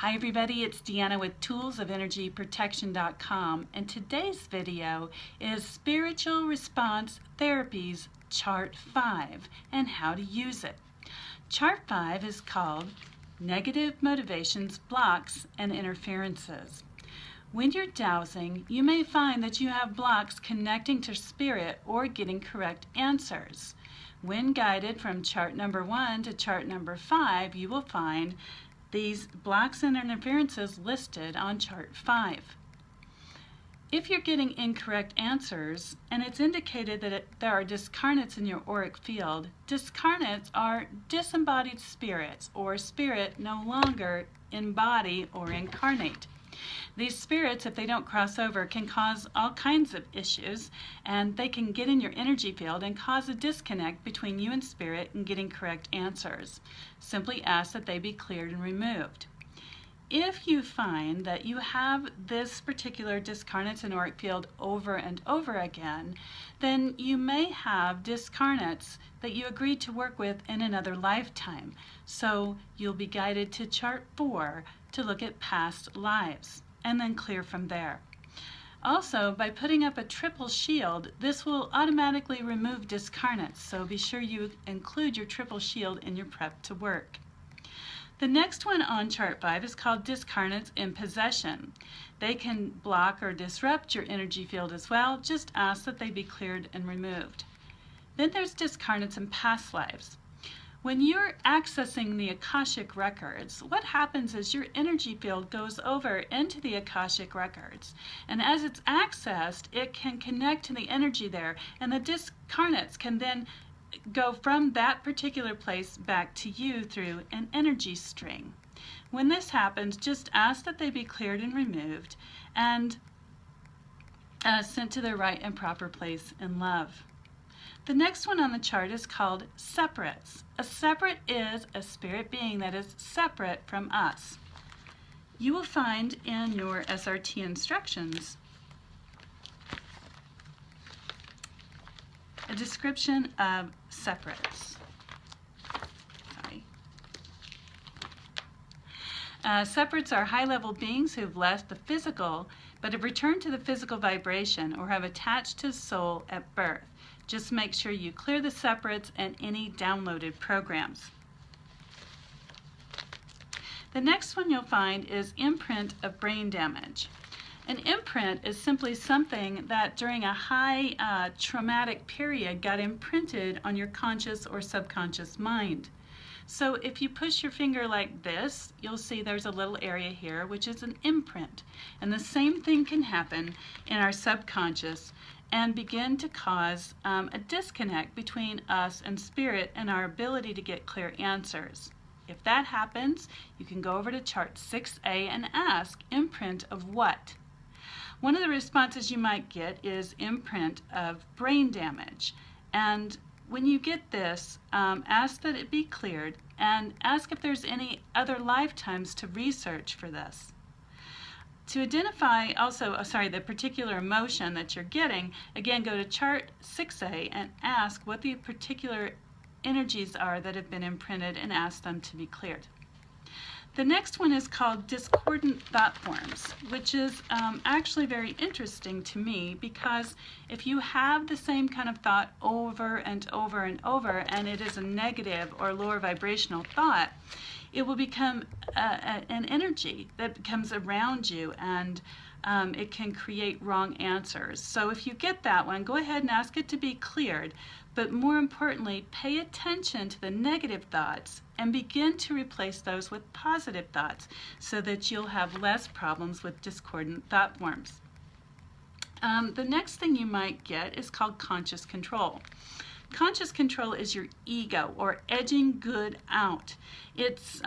Hi everybody, it's Deanna with toolsofenergyprotection.com, and today's video is Spiritual Response Therapies Chart 5 and how to use it. Chart 5 is called Negative Motivations, Blocks, and Interferences. When you're dowsing, you may find that you have blocks connecting to spirit or getting correct answers. When guided from chart number 1 to chart number 5, you will find these blocks and interferences listed on chart 5. If you're getting incorrect answers and it's indicated that there are discarnates in your auric field, discarnates are disembodied spirits or spirit no longer embody or incarnate. These spirits, if they don't cross over, can cause all kinds of issues, and they can get in your energy field and cause a disconnect between you and spirit and getting correct answers. Simply ask that they be cleared and removed. If you find that you have this particular discarnates and auric field over and over again, then you may have discarnates that you agreed to work with in another lifetime. So you'll be guided to chart 4 to look at past lives and then clear from there. Also, by putting up a triple shield, this will automatically remove discarnates, so be sure you include your triple shield in your prep to work. The next one on chart 5 is called discarnates in possession. They can block or disrupt your energy field as well. Just ask that they be cleared and removed. Then there's discarnates in past lives. When you're accessing the Akashic records, what happens is your energy field goes over into the Akashic records. And as it's accessed, it can connect to the energy there, and the discarnates can then go from that particular place back to you through an energy string. When this happens, just ask that they be cleared and removed and sent to their right and proper place in love. The next one on the chart is called separates. A separate is a spirit being that is separate from us. You will find in your SRT instructions a description of separates. Separates are high-level beings who have left the physical but have returned to the physical vibration or have attached to soul at birth. Just make sure you clear the separates and any downloaded programs. The next one you'll find is imprint of brain damage. An imprint is simply something that during a high traumatic period got imprinted on your conscious or subconscious mind. So if you push your finger like this, you'll see there's a little area here which is an imprint. And the same thing can happen in our subconscious and begin to cause a disconnect between us and spirit and our ability to get clear answers. If that happens, you can go over to chart 6A and ask, imprint of what? One of the responses you might get is imprint of brain damage. And when you get this, ask that it be cleared and ask if there's any other lifetimes to research for this. To identify also, the particular emotion that you're getting, again, go to chart 6A and ask what the particular energies are that have been imprinted and ask them to be cleared. The next one is called discordant thought forms, which is actually very interesting to me because if you have the same kind of thought over and over and over and it is a negative or lower vibrational thought, it will become an energy that becomes around you and it can create wrong answers. So if you get that one, go ahead and ask it to be cleared, but more importantly, pay attention to the negative thoughts and begin to replace those with positive thoughts so that you'll have less problems with discordant thought forms. The next thing you might get is called conscious control. Conscious control is your ego or edging good out. It's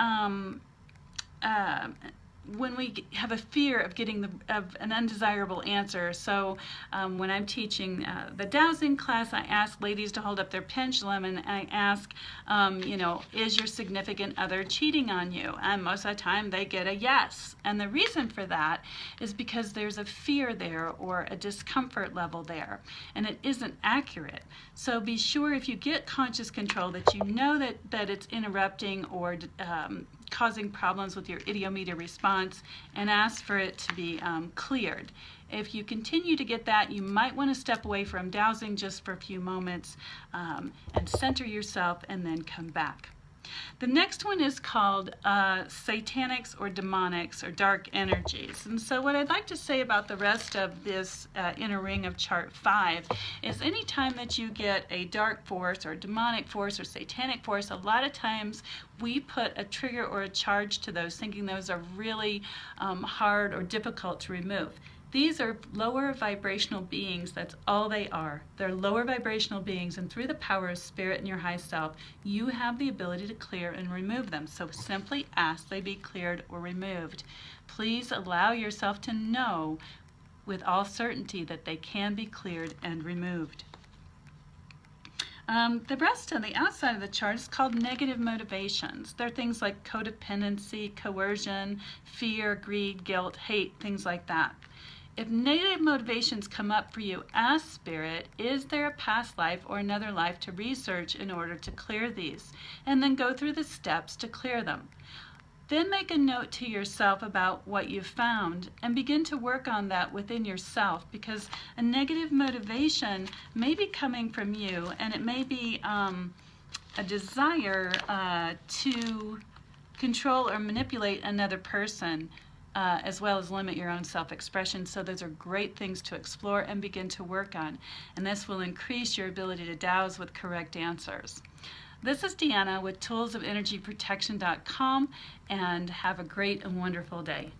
when we have a fear of getting an undesirable answer. So when I'm teaching the dowsing class, I ask ladies to hold up their pendulum and I ask, is your significant other cheating on you? And most of the time they get a yes. And the reason for that is because there's a fear there or a discomfort level there, and it isn't accurate. So be sure if you get conscious control that you know that it's interrupting or causing problems with your idiometer response, and ask for it to be cleared. If you continue to get that, you might want to step away from dowsing just for a few moments and center yourself and then come back. The next one is called satanics or demonics or dark energies. And so what I'd like to say about the rest of this inner ring of chart 5 is anytime that you get a dark force or demonic force or satanic force, a lot of times we put a trigger or a charge to those, thinking those are really hard or difficult to remove. These are lower vibrational beings. That's all they are. They're lower vibrational beings, and through the power of spirit and your high self, you have the ability to clear and remove them. So simply ask they be cleared or removed. Please allow yourself to know with all certainty that they can be cleared and removed. The rest on the outside of the chart is called negative motivations. They're things like codependency, coercion, fear, greed, guilt, hate, things like that. If negative motivations come up for you, ask Spirit, is there a past life or another life to research in order to clear these? And then go through the steps to clear them. Then make a note to yourself about what you've found and begin to work on that within yourself, because a negative motivation may be coming from you, and it may be a desire to control or manipulate another person, as well as limit your own self-expression. So those are great things to explore and begin to work on. And this will increase your ability to dowse with correct answers. This is Deanna with toolsofenergyprotection.com, and have a great and wonderful day.